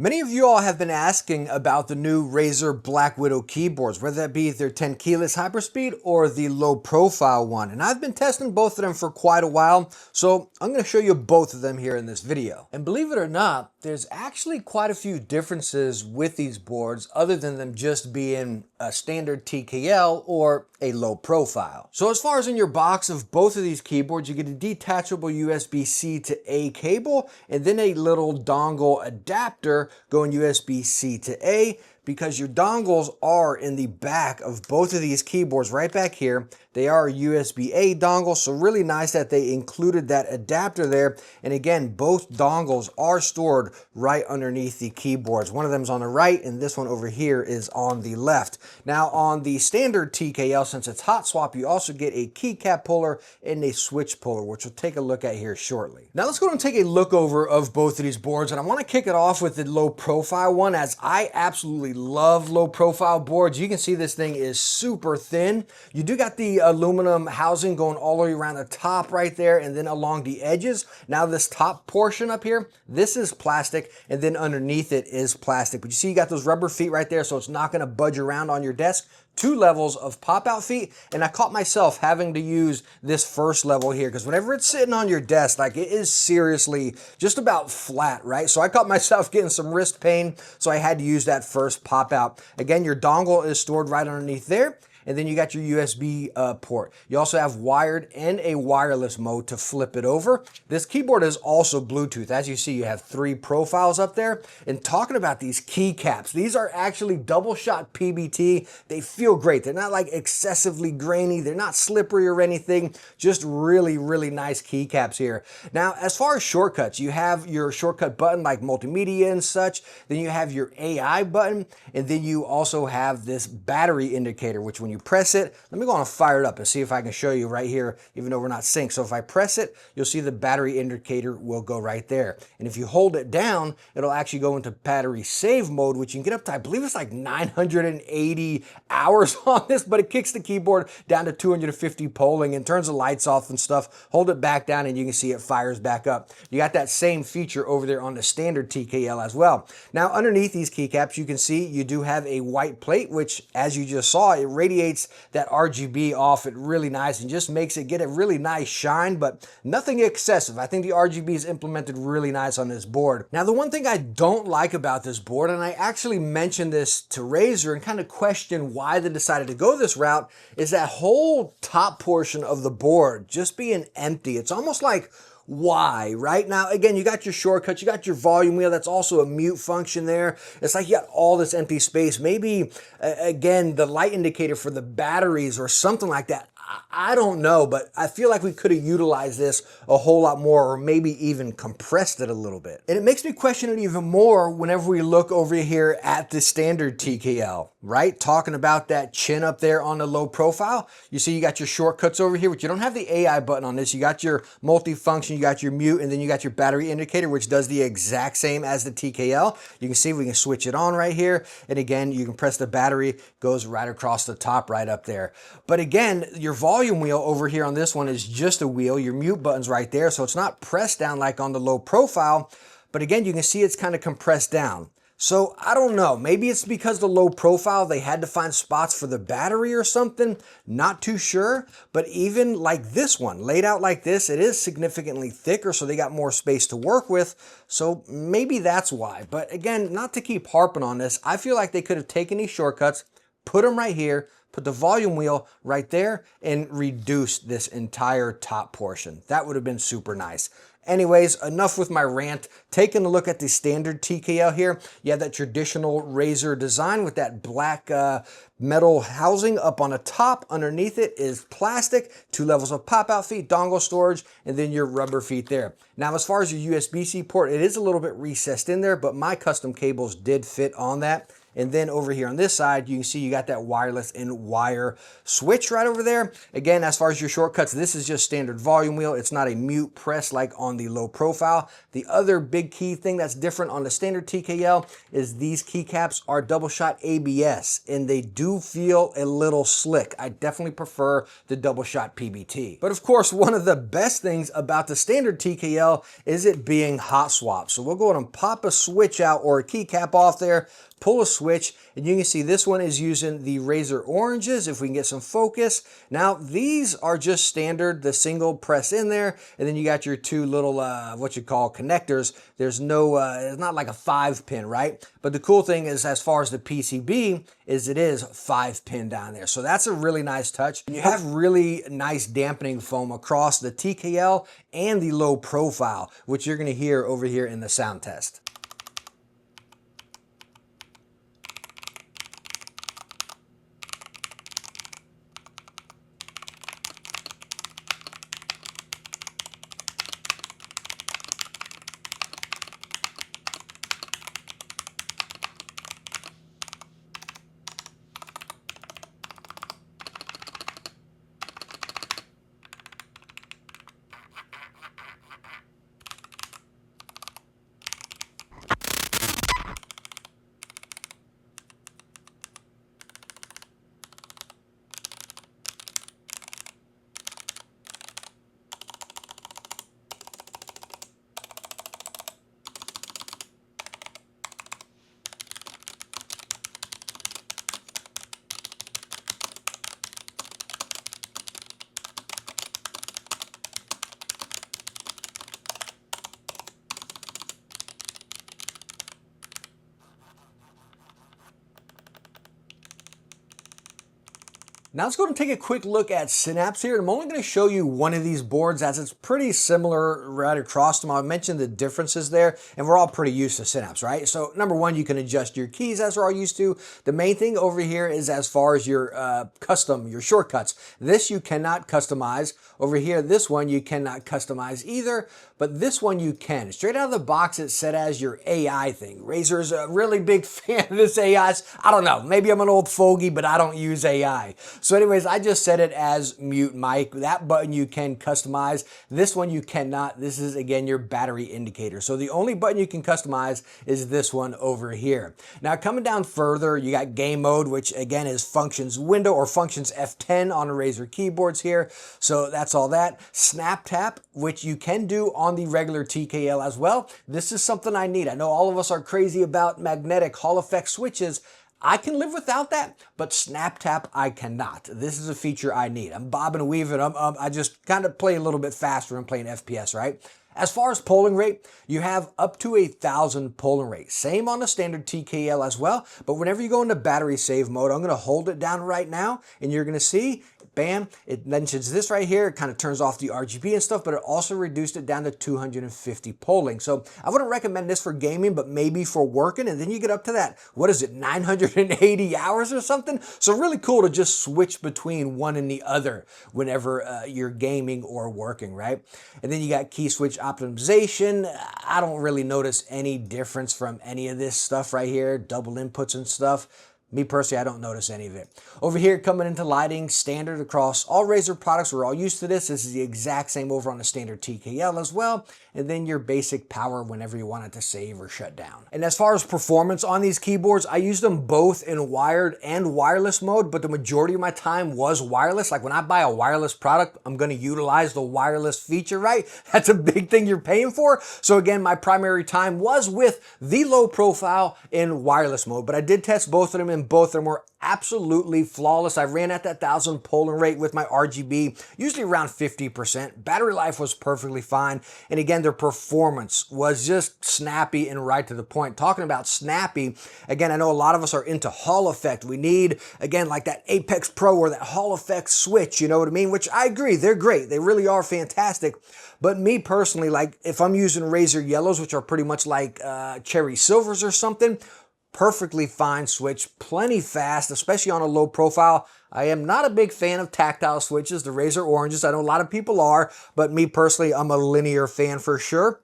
Many of you all have been asking about the new Razer BlackWidow keyboards, whether that be their 10 keyless HyperSpeed or the low profile one. And I've been testing both of them for quite a while, so I'm going to show you both of them here in this video. And believe it or not, there's actually quite a few differences with these boards other than them just being a standard TKL or a low profile. So as far as in your box of both of these keyboards, you get a detachable USB-C to A cable and then a little dongle adapter going USB-C to A, because your dongles are in the back of both of these keyboards right back here. They are a USB-A dongle, so really nice that they included that adapter there. And again, both dongles are stored right underneath the keyboards. One of them is on the right and this one over here is on the left. Now on the standard TKL, since it's hot swap, you also get a keycap puller and a switch puller, which we'll take a look at here shortly. Now let's go and take a look over of both of these boards, and I want to kick it off with the low profile one, as I absolutely love low profile boards. You can see this thing is super thin. You do got the aluminum housing going all the way around the top right there and then along the edges. Now this top portion up here, this is plastic, and then underneath it is plastic. But you see you got those rubber feet right there, so it's not going to budge around on your desk. 2 levels of pop-out feet, and I caught myself having to use this first level here because whenever it's sitting on your desk, like, it is seriously just about flat, right? So I caught myself getting some wrist pain, so I had to use that first pop-out. Again, your dongle is stored right underneath there, and then you got your USB port. You also have wired and a wireless mode to flip it over. This keyboard is also Bluetooth. As you see, you have 3 profiles up there. And talking about these keycaps, these are actually double shot PBT. They feel great. They're not like excessively grainy. They're not slippery or anything. Just really, really nice keycaps here. Now, as far as shortcuts, you have your shortcut button like multimedia and such. Then you have your AI button. And then you also have this battery indicator, which when you press it, let me go on and fire it up and see if I can show you right here, even though we're not synced. So if I press it, you'll see the battery indicator will go right there. And if you hold it down, it'll actually go into battery save mode, which you can get up to, I believe it's like 980 hours on this, but it kicks the keyboard down to 250 polling and turns the lights off and stuff. Hold it back down and you can see it fires back up. You got that same feature over there on the standard TKL as well. Now underneath these keycaps, you can see you do have a white plate, which as you just saw, it radiates that RGB off it really nice and just makes it get a really nice shine, but nothing excessive. I think the RGB is implemented really nice on this board. Now, the one thing I don't like about this board, and I actually mentioned this to Razer and kind of questioned why they decided to go this route, is that whole top portion of the board just being empty. It's almost like, why, right? Now, again, you got your shortcuts, you got your volume wheel, that's also a mute function there. It's like you got all this empty space. Maybe, again, the light indicator for the batteries or something like that. I don't know, but I feel like we could have utilized this a whole lot more, or maybe even compressed it a little bit. And it makes me question it even more whenever we look over here at the standard TKL, right? Talking about that chin up there on the low profile. You see you got your shortcuts over here, but you don't have the AI button on this. You got your multi-function, you got your mute, and then you got your battery indicator, which does the exact same as the TKL. You can see we can switch it on right here. And again, you can press the battery, goes right across the top right up there. But again, your volume wheel over here on this one is just a wheel. Your mute button's right there, so it's not pressed down like on the low profile. But again, you can see it's kind of compressed down. So I don't know, maybe it's because the low profile, they had to find spots for the battery or something, not too sure. But even like this one, laid out like this, it is significantly thicker, so they got more space to work with. So maybe that's why. But again, not to keep harping on this, I feel like they could have taken these shortcuts, put them right here, put the volume wheel right there, and reduce this entire top portion. That would have been super nice. Anyways, enough with my rant. Taking a look at the standard TKL here, you have that traditional Razer design with that black metal housing up on the top. Underneath it is plastic, 2 levels of pop-out feet, dongle storage, and then your rubber feet there. Now, as far as your USB-C port, it is a little bit recessed in there, but my custom cables did fit on that. And then over here on this side, you can see you got that wireless and wire switch right over there. Again, as far as your shortcuts, this is just standard volume wheel. It's not a mute press like on the low profile. The other big key thing that's different on the standard TKL is these keycaps are double shot ABS, and they do feel a little slick. I definitely prefer the double shot PBT. But of course, one of the best things about the standard TKL is it being hot swap. So we'll go ahead and pop a switch out or a keycap off there, pull a switch, and you can see this one is using the Razer oranges, if we can get some focus. Now, these are just standard, the single press in there, and then you got your two little, what you call connectors. There's no, it's not like a 5-pin, right? But the cool thing is, as far as the PCB, is it is 5-pin down there. So that's a really nice touch. And you have really nice dampening foam across the TKL and the low profile, which you're gonna hear over here in the sound test. Now let's go and take a quick look at Synapse here. I'm only going to show you one of these boards as it's pretty similar right across them. I mentioned the differences there, and we're all pretty used to Synapse, right? So number one, you can adjust your keys as we're all used to. The main thing over here is as far as your your shortcuts. This you cannot customize. Over here, this one you cannot customize either, but this one you can. Straight out of the box, it's set as your AI thing. Razer's a really big fan of this AI. I don't know, maybe I'm an old fogey, but I don't use AI. So anyways, I just set it as mute mic. That button you can customize. This one you cannot. This is, again, your battery indicator. So the only button you can customize is this one over here. Now coming down further, you got game mode, which again is functions window or functions F10 on Razer keyboards here. So that's all that. Snap tap, which you can do on the regular TKL as well. This is something I need. I know all of us are crazy about magnetic Hall effect switches. I can live without that, but snap tap I cannot. This is a feature I need. I'm bobbing and weaving. I just kind of play a little bit faster when playing FPS, right? As far as polling rate, you have up to 1,000 polling rate. Same on the standard TKL as well, but whenever you go into battery save mode, I'm going to hold it down right now, and you're going to see, bam, it mentions this right here. It kind of turns off the RGB and stuff, but it also reduced it down to 250 polling. So I wouldn't recommend this for gaming, but maybe for working, and then you get up to that, what is it, 980 hours or something? So really cool to just switch between one and the other whenever you're gaming or working, right? And then you got key switch optimization. I don't really notice any difference from any of this stuff right here, double inputs and stuff. Me personally, I don't notice any of it. Over here, coming into lighting, standard across all Razer products. We're all used to this. This is the exact same over on the standard TKL as well. And then your basic power whenever you want it to save or shut down. And as far as performance on these keyboards, I use them both in wired and wireless mode, but the majority of my time was wireless. Like when I buy a wireless product, I'm gonna utilize the wireless feature, right? That's a big thing you're paying for. So again, my primary time was with the low profile in wireless mode, but I did test both of them, and both of them were absolutely flawless. I ran at that 1,000 polling rate with my RGB, usually around 50%. Battery life was perfectly fine. And again, their performance was just snappy and right to the point. Talking about snappy, again, I know a lot of us are into Hall effect. We need, again, like that Apex Pro or that Hall effect switch, you know what I mean? Which I agree, they're great. They really are fantastic. But me personally, like if I'm using Razer yellows, which are pretty much like cherry silvers or something, perfectly fine switch, plenty fast, especially on a low profile. I am not a big fan of tactile switches, the Razer oranges. I know a lot of people are, but me personally, I'm a linear fan for sure.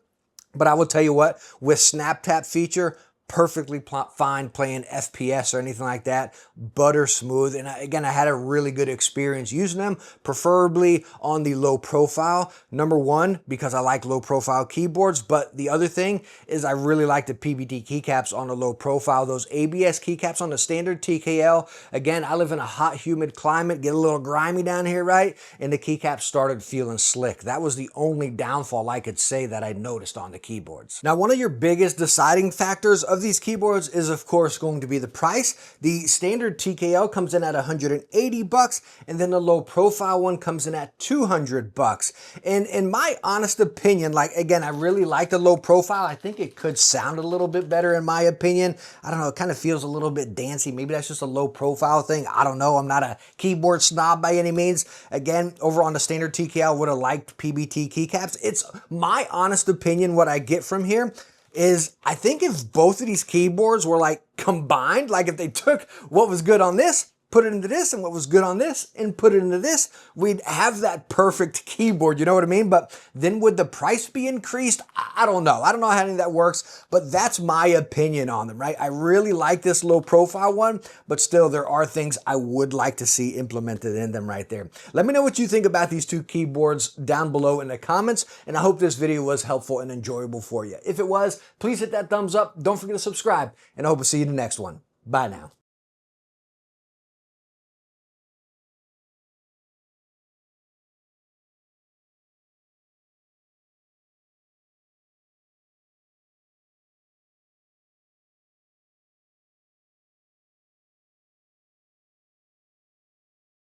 But I will tell you what, with snap tap feature, perfectly fine playing FPS or anything like that. Butter smooth. And again, I had a really good experience using them, preferably on the low profile. Number one, because I like low profile keyboards, but the other thing is I really like the PBT keycaps on the low profile. Those ABS keycaps on the standard TKL. Again, I live in a hot, humid climate, get a little grimy down here, right? And the keycaps started feeling slick. That was the only downfall I could say that I noticed on the keyboards. Now, one of your biggest deciding factors of these keyboards is of course going to be the price. The standard TKL comes in at 180 bucks, and then the low profile one comes in at 200 bucks. And in my honest opinion, like again, I really like the low profile. I think it could sound a little bit better in my opinion. I don't know, it kind of feels a little bit dancey. Maybe that's just a low profile thing. I don't know. I'm not a keyboard snob by any means. Again, over on the standard TKL, would have liked PBT keycaps. It's my honest opinion. What I get from here is I think if both of these keyboards were like combined, like if they took what was good on this, put it into this, and what was good on this and put it into this, we'd have that perfect keyboard, you know what I mean? But then would the price be increased? I don't know. I don't know how any of that works, but that's my opinion on them, right? I really like this low profile one, but still there are things I would like to see implemented in them right there. Let me know what you think about these two keyboards down below in the comments, and I hope this video was helpful and enjoyable for you. If it was, please hit that thumbs up. Don't forget to subscribe, and I hope to see you in the next one. Bye now.